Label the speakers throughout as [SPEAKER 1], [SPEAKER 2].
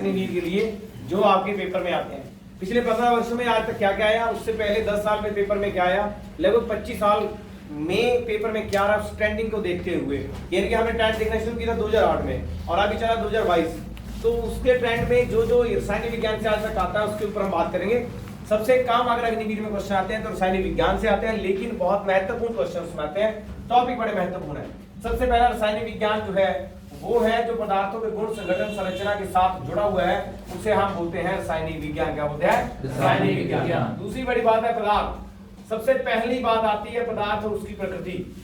[SPEAKER 1] NEET के लिए जो आपके पेपर में आते हैं। पिछले 15 वर्षों में आज तक क्या क्या आया, उससे पहले 10 साल में पेपर में क्या आया, लगभग 25 साल में पेपर में क्या रहा, ट्रेंडिंग को देखते हुए। यानी कि हमने ट्रेंड देखना शुरू किया था 2008 में और अभी चला 2022। तो उसके ट्रेंड में जो जो रासायनिक विज्ञान से आज तक आता है उसके ऊपर हम बात करेंगे। सबसे कम अगर अग्निवीर में क्वेश्चन आते हैं तो रासायनिक विज्ञान से आते हैं, लेकिन बहुत महत्वपूर्ण क्वेश्चन उसमें आते हैं। टॉपिक बड़े महत्वपूर्ण है। सबसे पहला रासायनिक विज्ञान जो है वो है जो पदार्थों के गुण संगठन संरचना के साथ जुड़ा हुआ है, उसे हम बोलते हैं रासायनिक विज्ञान। क्या बोलते हैं? रासायनिक विज्ञान। दूसरी बड़ी बात है पदार्थ। सबसे पहली बात आती है पदार्थ और उसकी प्रकृति।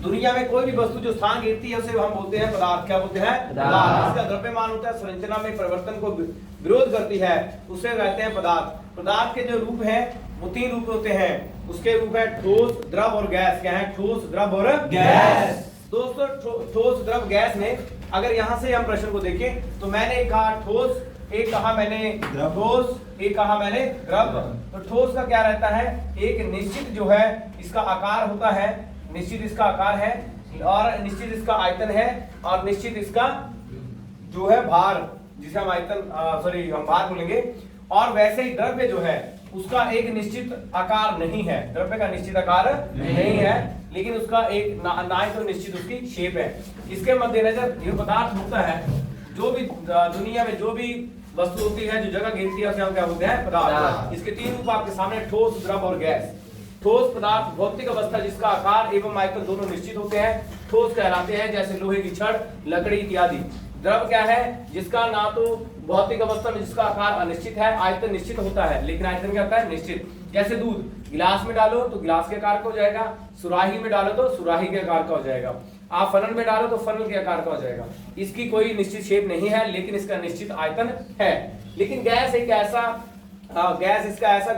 [SPEAKER 1] दुनिया में कोई भी वस्तु जो स्थान घेरती है उसे हम बोलते हैं पदार्थ। क्या बोलते हैं? पदार्थ। इसका द्रव्यमान होता है, संरचना में परिवर्तन को विरोध करती है, उसे कहते हैं पदार्थ। पदार्थ के जो रूप है वो 3 रूप होते हैं। उसके रूप है ठोस, द्रव और गैस। क्या है? ठोस, द्रव और गैस। दोस्तों ठोस, द्रव, गैस में अगर यहां से हम प्रश्न को देखें तो मैंने एक कहा ठोस, एक कहा मैंने ठोस, एक कहा मैंने द्रव। तो ठोस का क्या रहता है, एक निश्चित जो है इसका आकार होता है, निश्चित इसका आकार है और निश्चित इसका आयतन है और निश्चित इसका जो है भार, जिसे हम हम भार बोलेंगे। और वैसे ही द्रव्य जो है उसका एक निश्चित आकार नहीं है, द्रव्य का निश्चित आकार नहीं है, लेकिन उसका एक ना तो निश्चित उसकी शेप है। इसके मद्देनजर ये पदार्थ होता है, जो भी दुनिया में जो भी वस्तु होती है जो जगह घेरती है उसे हम क्या बोलते हैं? पदार्थ। इसके 3 रूप आपके सामने, ठोस, द्रव और गैस। ठोस पदार्थ भौतिक अवस्था जिसका आकार एवं आयतन दोनों निश्चित होते हैं, ठोस कहलाते हैं, जैसे लोहे की छड़, लकड़ी इत्यादि। द्रव क्या है? जिसका ना तो भौतिक अवस्था में जिसका आकार अनिश्चित है, आयतन निश्चित होता है, लेकिन आयतन क्या होता है? निश्चित। जैसे दूध गिलास में डालो तो गिलास के आकार का हो जाएगा, सुराही में डालो तो सुराही के आकार का हो जाएगा, आप फनल में डालो तो फनल के आकार का हो जाएगा। इसकी कोई निश्चित शेप नहीं है, लेकिन इसका निश्चित आयतन है। लेकिन गैस एक ऐसा इसका ऐसा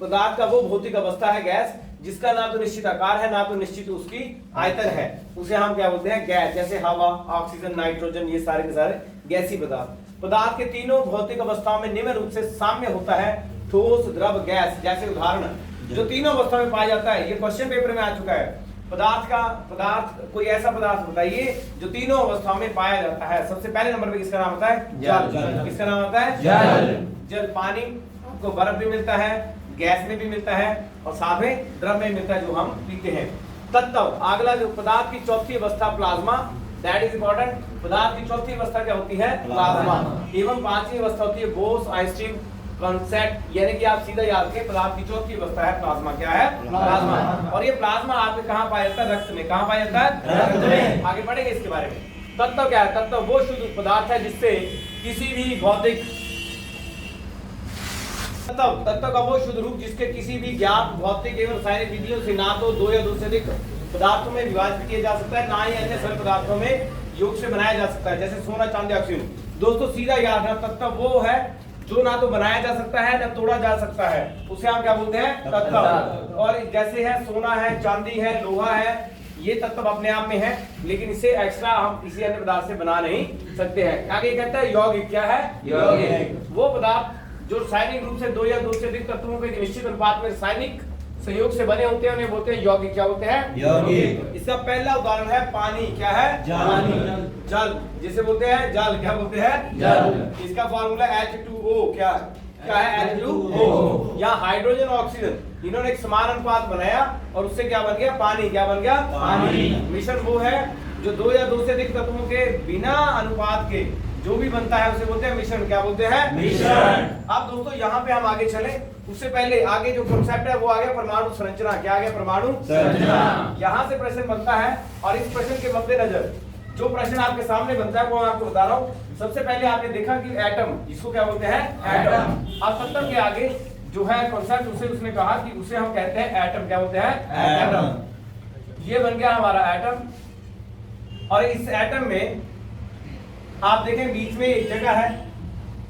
[SPEAKER 1] पदार्थ का वो भौतिक अवस्था है गैस, जिसका ना तो निश्चित आकार है ना तो निश्चित उसकी आयतन है, उसे हम क्या बोलते हैं? गैस। जैसे हवा, ऑक्सीजन, नाइट्रोजन, ये सारे के सारे गैसी पदार्थ। पदार्थ के तीनों भौतिक अवस्थाओं में निम्न रूप से साम्य होता है, ठोस, द्रव, गैस। जैसे उदाहरण जो तीनों अवस्थाओं में पाया जाता है, ये क्वेश्चन पेपर में आ चुका है। पदार्थ कोई ऐसा पदार्थ बताइए जो तीनों अवस्थाओं में पाया जाता है। सबसे पहले नंबर पे किसका नाम होता है? जल। किसका नाम होता है? जल। पानी को बर्फ भी मिलता है, गैस में भी मिलता है और साथ में द्रव में मिलता है जो हम पीते हैं। तत्व अगला जो पदार्थ की चौथी अवस्था प्लाज्मा, दैट इज इंपॉर्टेंट। पदार्थ की चौथी अवस्था क्या होती है? प्लाज्मा। एवं 5वीं अवस्था होती है बोस आइंस्टीन कॉन्सेप्ट, यानी कि आप सीधा याद रखें पदार्थ की चौथी अवस्था है प्लाज्मा। क्या है? प्लाज्मा। और ये प्लाज्मा आपके कहां पाया जाता है? रक्त में। कहां पाया जाता है? रक्त में। आगे बढ़ेंगे इसके बारे में। तत्व क्या है? तत्व वो शुद्ध पदार्थ है जिससे किसी भी भौतिक तत्व का वो शुद्ध रूप जिसके किसी भी ज्ञात भौतिक एवं रासायनिक विधियों से ना तो 2 या 2 से अधिक पदार्थों में विभाजित किया जा सकता है, ना ही अन्य सरल पदार्थों में योग से बनाया जा सकता है, जैसे सोना, चांदी, ऑक्सीजन। दोस्तों सीधा याद रखना, तत्व वो है जो ना तो बनाया जा सकता है ना तोड़ा जा सकता है, उसे हम क्या बोलते हैं? तत्व। और जैसे है सोना है, चांदी है, लोहा है, ये तत्व अपने आप में है, लेकिन इसे एक्स्ट्रा हम किसी अन्य पदार्थ से बना नहीं सकते हैं। आगे कहता है यौगिक। क्या है? यौगिक वो पदार्थ जो रासायनिक रूप से 2 या 2 से अधिक तत्वों के निश्चित अनुपात में रासायनिक संयोग से बने होते हैं, उन्हें बोलते हैं यौगिक। क्या बोलते हैं? यौगिक। इसका पहला उदाहरण है पानी। क्या है? जल। जिसे बोलते हैं जल। क्या बोलते हैं? जल। इसका फॉर्मूला H2O। क्या है? H2O। यहाँ हाइड्रोजन और ऑक्सीजन इन्होंने एक समान अनुपात बनाया और उससे क्या बन गया? पानी। क्या बन गया? पानी। मिश्रण वो है जो 2 या 2 से अधिक तत्वों के बिना अनुपात के जो भी बनता है उसे बोलते हैं मिश्रण। क्या बोलते हैं? मिश्रण। अब दोस्तों यहाँ पे हम आगे चले, उससे पहले आगे जो कॉन्सेप्ट है वो आ गया परमाणु संरचना। क्या आ गया? परमाणु संरचना। यहाँ से प्रश्न बनता है और इस प्रश्न के मद्देनजर जो प्रश्न आपके सामने बनता है वो मैं आपको बता रहा हूँ। सबसे पहले आपने देखा कि एटम, इसको क्या बोलते हैं? एटम। अब तत्व के आगे जो है कॉन्सेप्ट उसे उसने कहा कि उसे हम कहते हैं एटम। क्या बोलते हैं? एटम। ये बन गया हमारा एटम। और इस एटम में आप देखें बीच में एक जगह है,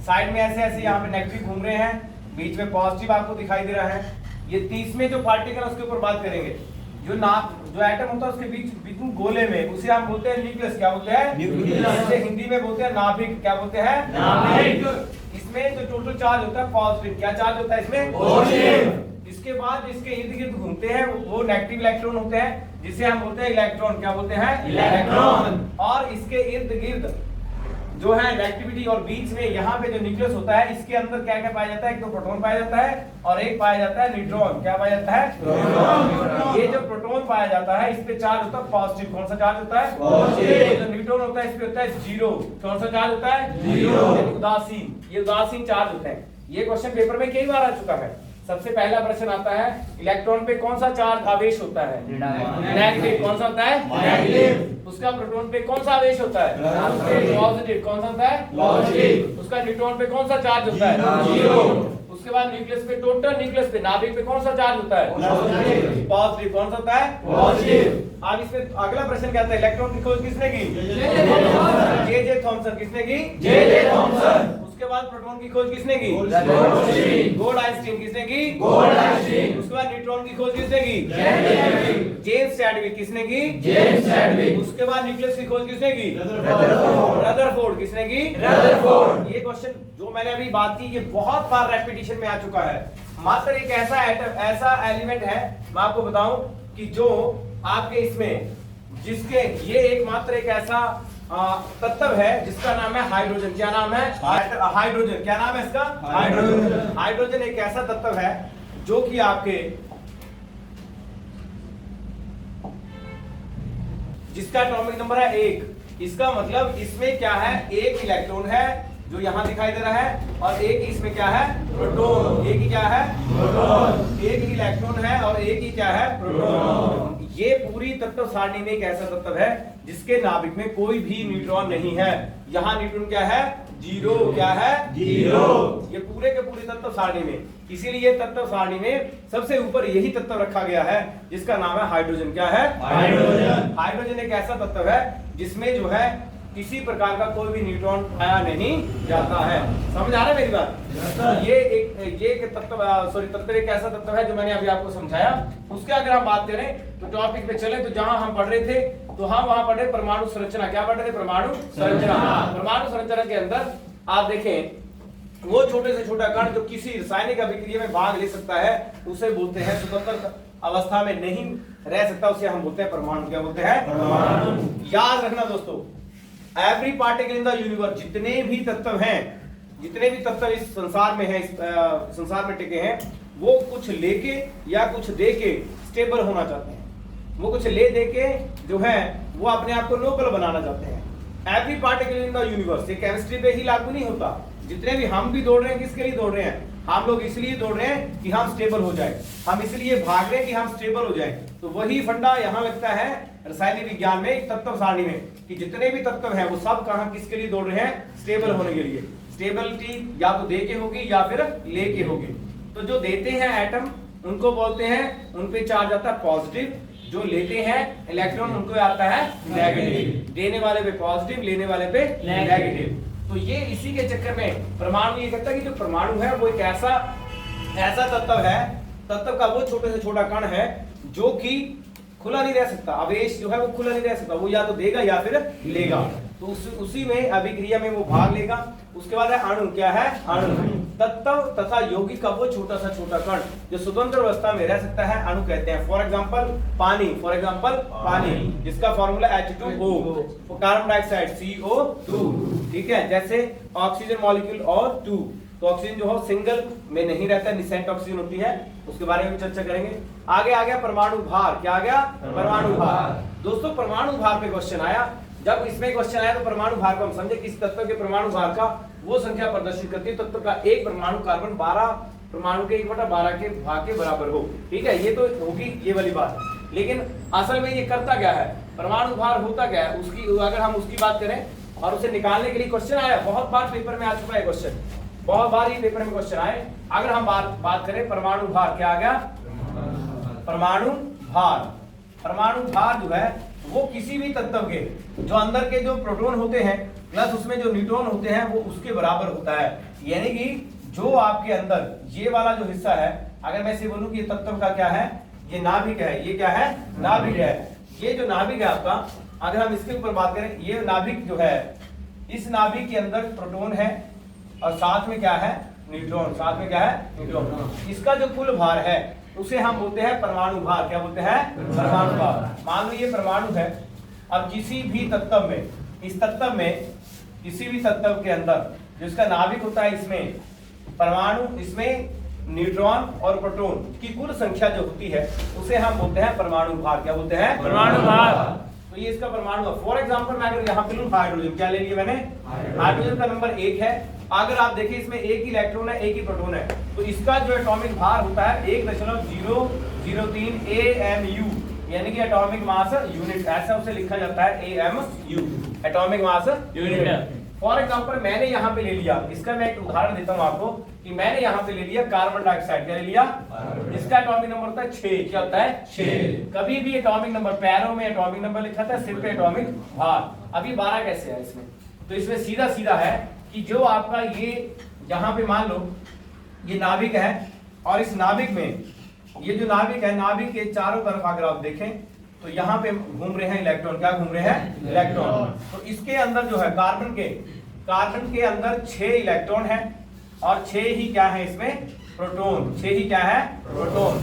[SPEAKER 1] साइड में ऐसे ऐसे यहाँ पे नेगेटिव घूम रहे हैं, बीच में पॉजिटिव आपको दिखाई दे रहा है। ये 30 में जो पार्टिकल उसके ऊपर बात करेंगे। जो एटम होता है उसके बीच में गोले में, उसे हम बोलते हैं न्यूक्लियस। क्या बोलते हैं? न्यूक्लियस। इसे हिंदी में बोलते हैं नाभिक। क्या बोलते हैं? नाभिक। इसमें जो टोटल चार्ज होता है पॉजिटिव। क्या चार्ज होता है इसमें? पॉजिटिव। इसके बाद इसके इर्द गिर्द घूमते हैं वो नेगेटिव इलेक्ट्रॉन होते हैं, जिसे हम बोलते हैं इलेक्ट्रॉन। क्या बोलते हैं? इलेक्ट्रॉन। और इसके इर्द गिर्द जो है इलेक्ट्रिविटी और बीच में यहाँ पे जो न्यूक्लियस होता है इसके अंदर क्या क्या पाया जाता है, एक तो प्रोटॉन पाया जाता है और एक पाया जाता है न्यूट्रॉन। क्या पाया जाता है? प्रोटॉन। ये जो प्रोटॉन पाया जाता है इस पे चार्ज होता है पॉजिटिव। कौन सा चार्ज होता है? पॉजिटिव। जो न्यूट्रॉन होता है इस पे होता है जीरो। कौन सा चार्ज होता है? जीरो। उदासीन। ये उदासीन चार्ज होते हैं। ये क्वेश्चन पेपर में कई बार आ चुका है। सबसे पहला प्रश्न आता है इलेक्ट्रॉन पे कौन सा चार्ज आवेश होता है? नेगेटिव। कौन सा होता है? नेगेटिव। उसका प्रोटॉन पे कौन सा आवेश होता है? पॉजिटिव। कौन सा होता है? पॉजिटिव। उसका न्यूट्रॉन पे कौन सा चार्ज होता है? जीरो। उसके बाद न्यूक्लियस पे, टोटल न्यूक्लियस पे, नाभिक पे कौन सा चार्ज होता है? पॉजिटिव। कौन सा होता है? पॉजिटिव। अब इसमें अगला प्रश्न क्या आता है, इलेक्ट्रॉन की खोज किसने की? J Thomson. किसने की? J Thomson. उसके बाद प्रोटॉन की खोज किसने की? Gold Einstein. किसने की? Gold Einstein. उसके बाद न्यूट्रॉन की खोज किसने की? James Chadwick. किसने की? James Chadwick. उसके बाद न्यूक्लियस की खोज किसने की? रदरफोर्ड। किसने की? रदरफोर्ड। ये क्वेश्चन जो मैंने अभी बात की ये बहुत बार रेपिटेशन में आ चुका है। मात्र एक ऐसा एटम, ऐसा एलिमेंट है मैं आपको बताऊं कि जो आपके इसमें जिसके ये एकमात्र एक ऐसा तत्व है जिसका नाम है हाइड्रोजन। क्या नाम है? हाइड्रोजन। क्या नाम है इसका? हाइड्रोजन। हाइड्रोजन एक ऐसा तत्व है जो कि आपके जिसका एटॉमिक नंबर है 1। इसका मतलब इसमें क्या है, एक इलेक्ट्रॉन है जो यहां दिखाई दे रहा है और एक इसमें क्या है? प्रोटॉन। एक ही क्या है? प्रोटॉन। एक ही इलेक्ट्रॉन है और एक ही क्या है? प्रोटॉन। ये पूरी तत्व सारणी में एक ऐसा तत्व है जिसके नाभिक में कोई भी न्यूट्रॉन नहीं है। यहाँ न्यूट्रॉन क्या है? जीरो। क्या है? जीरो। ये पूरे के पूरे तत्व सारणी में, इसीलिए तत्व सारणी में सबसे ऊपर यही तत्व रखा गया है जिसका नाम है हाइड्रोजन। क्या है? हाइड्रोजन। हाइड्रोजन एक ऐसा तत्व है जिसमें जो है किसी प्रकार का कोई भी न्यूट्रॉन पाया नहीं जाता है। समझ आ रहा है मेरी बात? ये एक तत्व एक ऐसा तत्व है जो मैंने अभी आपको समझाया। उसके अगर हम बात करें तो टॉपिक पे चले तो जहां हम पढ़ रहे थे तो हम वहां पढ़ रहे परमाणु संरचना। क्या पढ़ रहे थे? परमाणु संरचना। परमाणु संरचना के अंदर आप देखें वो छोटे से छोटा कण जो किसी रासायनिक अभिक्रिया में भाग ले सकता है उसे बोलते हैं, स्वतंत्र अवस्था में नहीं रह सकता उसे हम बोलते हैं परमाणु। क्या बोलते हैं? परमाणु। याद रखना दोस्तों, every particle in the universe, जितने भी तत्व हैं, जितने भी तत्व इस संसार में हैं, इस संसार में टिके हैं, वो कुछ लेके या कुछ दे के स्टेबल होना चाहते हैं। वो कुछ ले दे के जो है वो अपने आप को नोबल बनाना चाहते हैं। Every particle in the universe, ये केमिस्ट्री पे ही लागू नहीं होता। जितने भी हम भी दौड़ रहे हैं, किसके लिए दौड़ रहे हैं? हम लोग इसलिए दौड़ रहे हैं कि हम स्टेबल हो जाए, हम इसलिए भाग रहे हैं कि हम स्टेबल हो जाए। तो वही फंडा यहाँ लगता है रासायनिक विज्ञान में, तत्व सारणी में, कि जितने भी तत्व हैं वो सब कहाँ किसके लिए दौड़ रहे हैं? स्टेबल होने के लिए। स्टेबिलिटी या तो दे के होगी या फिर लेके होगी। तो जो देते हैं एटम उनको बोलते हैं, उन पे चार्ज आता है पॉजिटिव। जो लेते हैं इलेक्ट्रॉन उनको आता है नेगेटिव। देने वाले पे पॉजिटिव, लेने वाले पे नेगेटिव। तो ये इसी के चक्कर में परमाणु ये कहता है कि जो परमाणु है वो एक ऐसा तत्व है, तत्व का वो छोटे से छोटा कण है जो कि खुला नहीं रह सकता। आवेश जो है वो खुला नहीं रह सकता, वो या तो देगा या फिर लेगा। तो उसी में अभिक्रिया में वो भाग लेगा। उसके बाद है अणु। क्या है? अणु। तत्व तथा यौगिक का वो छोटा सा छोटा कण जो स्वतंत्र अवस्था में रह सकता है अणु कहते हैं। फॉर एग्जांपल पानी। फॉर एग्जांपल पानी, जिसका formula H2O, carbon dioxide CO2। ठीक है, जैसे ऑक्सीजन मॉलिक्यूल और 2, तो ऑक्सीजन जो हो सिंगल में नहीं रहता, निसेंट ऑक्सीजन होती है, उसके बारे में भी चर्चा करेंगे। आगे आ गया परमाणु भार। क्या आ गया? परमाणु भार। दोस्तों परमाणु भार पे क्वेश्चन आया। जब इसमें क्वेश्चन आया तो परमाणु भार को हम समझे किस तत्व के परमाणु भार का वो संख्या प्रदर्शित करती है तत्व का एक परमाणु कार्बन 12 परमाणु के 1/12 के भाग के बराबर हो। ठीक है, ये तो होगी ये वाली बात। लेकिन असल में ये करता क्या है, परमाणु भार होता क्या है, उसकी अगर हम उसकी बात करें और उसे निकालने के लिए क्वेश्चन आया, बहुत बार पेपर में आ चुका है क्वेश्चन, बहुत बार ये पेपर में क्वेश्चन आए। अगर हम बात करें परमाणु भार, क्या आ गया? परमाणु भार। परमाणु भार जो है वो किसी भी तत्व के जो अंदर के जो प्रोटॉन होते हैं प्लस उसमें जो न्यूट्रॉन होते हैं वो उसके बराबर होता है। यानी कि जो आपके अंदर ये वाला जो हिस्सा है, अगर मैं इसे बोलूं कि ये तत्व का क्या है, ये नाभिक है। ये क्या है? नाभिक है। ये जो नाभिक है आपका, अगर हम इसके ऊपर बात करें, ये नाभिक जो है, इस नाभिक के अंदर प्रोटॉन है और साथ में क्या है? न्यूट्रॉन। साथ में क्या है? न्यूट्रॉन। इसका जो कुल भार है उसे हम बोलते हैं परमाणु भार। क्या बोलते हैं? परमाणु भार। मान लो ये परमाणु है। अब किसी भी तत्व में, इस तत्व में किसी भी तत्व के अंदर जिसका नाभिक होता है, इसमें परमाणु, इसमें न्यूट्रॉन और प्रोटॉन की कुल संख्या जो होती है उसे हम बोलते हैं परमाणु भार। क्या बोलते हैं? परमाणु भार। तो ये इसका परमाणु है। फॉर एग्जांपल मैं अगर यहाँ पे लूं हाइड्रोजन, क्या ले लिया मैंने? हाइड्रोजन का नंबर 1 है। अगर आप देखिए इसमें एक ही इलेक्ट्रॉन है, एक ही प्रोटॉन है, तो इसका जो एटॉमिक भार होता है 1.003 AMU, यानी कि एटॉमिक मास यूनिट, ऐसा उसे लिखा जाता है AMU, atomic mass unit. For example मैंने यहाँ पे ले लिया, इसका मैं एक उदाहरण देता हूँ आपको कि मैंने यहाँ पे ले लिया कार्बन डाइऑक्साइड। क्या ले लिया? इसका एटॉमिक नंबर होता है 6। क्या होता है? 6। कभी भी एटॉमिक नंबर पैरों में एटॉमिक नंबर लिखा था, सिर पे एटॉमिक भार। अभी 12 कैसे है इसमें? तो इसमें सीधा सीधा है कि जो आपका ये यहाँ पे मान लो ये नाभिक है, और इस नाभिक में ये जो नाभिक है, नाभिक के चारों तरफ अगर आप देखें तो यहाँ पे घूम रहे हैं इलेक्ट्रॉन। क्या घूम रहे हैं? इलेक्ट्रॉन। तो इसके अंदर जो है कार्बन के अंदर 6 इलेक्ट्रॉन है और 6 ही क्या है इसमें? प्रोटॉन। 6 ही क्या है? प्रोटॉन।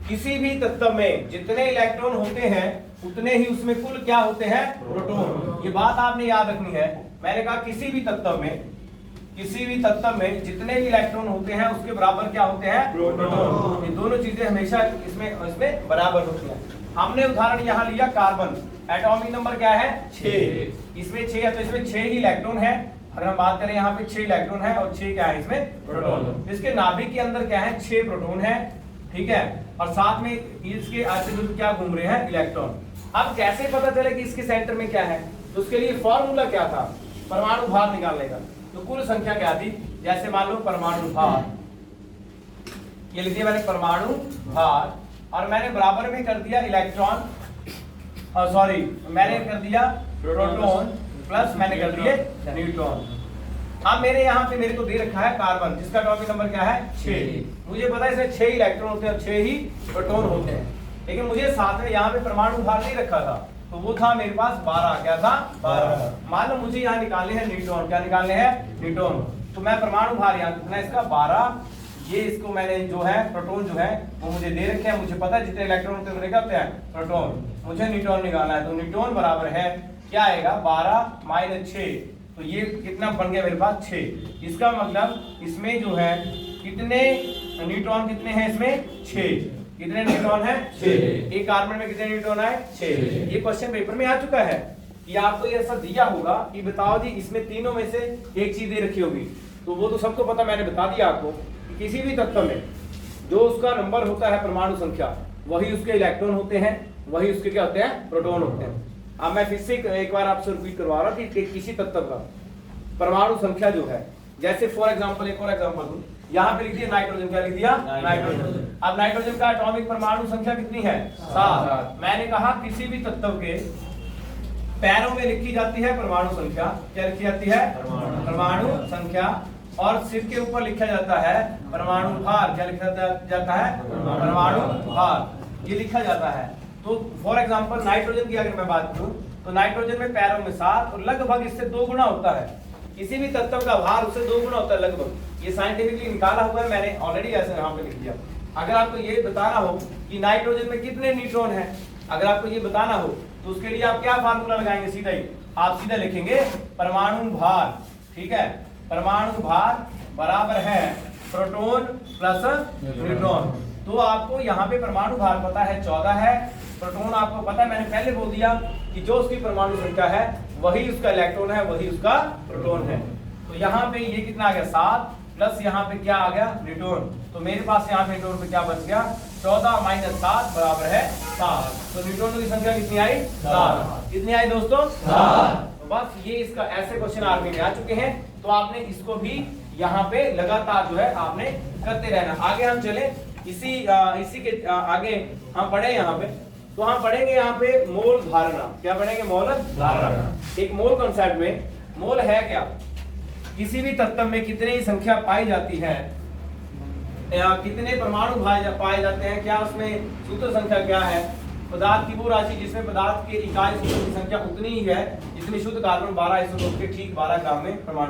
[SPEAKER 1] किसी भी तत्व में जितने इलेक्ट्रॉन होते हैं उतने ही उसमें कुल क्या होते हैं? प्रोटॉन। ये बात आपने याद रखनी है। मैंने कहा किसी भी तत्व में जितने भी इलेक्ट्रॉन होते हैं उसके बराबर क्या होते हैं? प्रोटॉन। ये दोनों चीजें हमेशा इसमें बराबर होती हैं। हमने उदाहरण यहाँ लिया कार्बन, एटॉमिक नंबर क्या है? 6। इसमें 6 है तो इसमें 6 ही इलेक्ट्रॉन है। अगर हम बात करें यहाँ पे 6 इलेक्ट्रॉन है और 6 क्या है इसमें? प्रोटॉन। इसके नाभिक के अंदर क्या है? 6 प्रोटॉन है, ठीक है, और साथ में इसके आजू-बाजू क्या घूम रहे हैं? इलेक्ट्रॉन। अब कैसे पता चले कि इसके सेंटर में क्या है? तो उसके लिए फॉर्मूला क्या था? परमाणु भार निकालने का। तो कुल संख्या क्या थी? जैसे मान लो परमाणु भार, ये लिख दिया मैंने परमाणु भार, और मैंने बराबर में कर दिया इलेक्ट्रॉन, मैंने कर दिया प्रोटॉन प्लस मैंने कर दिए न्यूट्रॉन। अब मेरे यहाँ पे मेरे को दे रखा है कार्बन, जिसका एटॉमिक नंबर क्या है? 6। मुझे पता है इसमें 6 इलेक्ट्रॉन होते हैं और 6 ही प्रोटॉन होते हैं, लेकिन मुझे साथ में यहाँ पे परमाणु भार नहीं रखा था, तो वो था मेरे पास 12। क्या था? 12। मान लो मुझे यहाँ निकालने हैं न्यूट्रॉन। क्या निकालने हैं? न्यूट्रॉन। तो मैं परमाणु भार यहाँ कितना है इसका? 12। ये इसको मैंने जो है प्रोटॉन जो है वो मुझे दे रखे हैं, मुझे पता है जितने इलेक्ट्रॉन होते हैं उतने क्या होते हैं? प्रोटॉन। मुझे न्यूट्रॉन निकालना है, तो न्यूट्रॉन बराबर है क्या आएगा? 12 माइनस 6। तो ये कितना बन गया मेरे पास? 6। इसका मतलब इसमें जो है कितने न्यूट्रॉन कितने हैं इसमें? 6। कितने न्यूट्रॉन है? 6। एक कार्बन में कितने न्यूट्रॉन है? 6। ये क्वेश्चन पेपर में आ चुका है कि आपको ये ऐसा दिया होगा कि बताओ जी इसमें तीनों में से एक चीज दे रखी होगी, तो वो तो सबको पता, मैंने बता दिया आपको। किसी भी तत्व में जो उसका नंबर होता है परमाणु संख्या, वही उसके इलेक्ट्रॉन होते हैं, वही उसके क्या होते हैं? प्रोटॉन होते हैं। अब मैं फिर से एक बार आपसे रिपीट करवा रहा हूं कि किसी तत्व का परमाणु संख्या जो है, जैसे फॉर एग्जांपल एक और एग्जांपल दूं, यहाँ पे लिख दिया नाइट्रोजन। क्या लिख दिया? नाइट्रोजन। अब नाइट्रोजन का एटॉमिक परमाणु संख्या कितनी है? 7। मैंने कहा किसी भी तत्व के पैरों में लिखी जाती है परमाणु संख्या। क्या लिखी जाती है? परमाणु संख्या। और सिर के ऊपर लिखा जाता है परमाणु भार। क्या लिखा जाता है? परमाणु भार। ये लिखा जाता है। तो फॉर एग्जांपल नाइट्रोजन की अगर मैं बात करूं तो नाइट्रोजन में पैरों में 7 और लगभग इससे 2 गुना होता है। किसी भी तत्व का भार उससे 2 गुना होता है लगभग। ये साइंटिफिकली निकाला हुआ है मैंने ऑलरेडी, ऐसे यहाँ पे लिख दिया। अगर आपको ये बताना हो कि नाइट्रोजन में कितने न्यूट्रॉन है, अगर आपको ये बताना हो तो उसके लिए आप क्या फार्मूला लगाएंगे? सीधा ही आप सीधा लिखेंगे परमाणु भार। ठीक है, परमाणु भार बराबर है प्रोटॉन प्लस न्यूट्रॉन। तो आपको यहाँ पे परमाणु भार पता है 14 है, प्रोटॉन आपको पता है, मैंने पहले बोल दिया कि जो उसकी परमाणु संख्या है वही उसका इलेक्ट्रॉन है, वही उसका प्रोटॉन है। तो यहाँ पे ये कितना आ गया? 7 प्लस यहाँ पे क्या आ गया? न्यूट्रॉन। तो मेरे पास यहाँ पे न्यूट्रॉन पे क्या बच गया? 14 माइनस 7 बराबर है 7। तो न्यूट्रॉन की संख्या कितनी आई? 7। कितनी आई दोस्तों? 7। तो बस ये इसका ऐसे क्वेश्चन आर्मी में आ चुके हैं, तो आपने इसको भी यहाँ पे लगातार जो है आपने करते रहना। आगे हम चले इसी के आगे हम पढ़े यहाँ पे, तो हम पढ़ेंगे यहाँ पे मोल धारणा। क्या पढ़ेंगे? मोल धारणा। एक मोल कॉन्सेप्ट में मोल है क्या? किसी भी तत्व में कितनी संख्या पाई जाती है, कितने परमाणु पाए जाते हैं, क्या उसमें सूत्र संख्या क्या है, पदार्थ की वो राशि जिसमें पदार्थ के इकाई सूत्रों की संख्या उतनी ही है जितनी शुद्ध कार्बन 12 इसोटोप के ठीक 12 ग्राम में परमाणु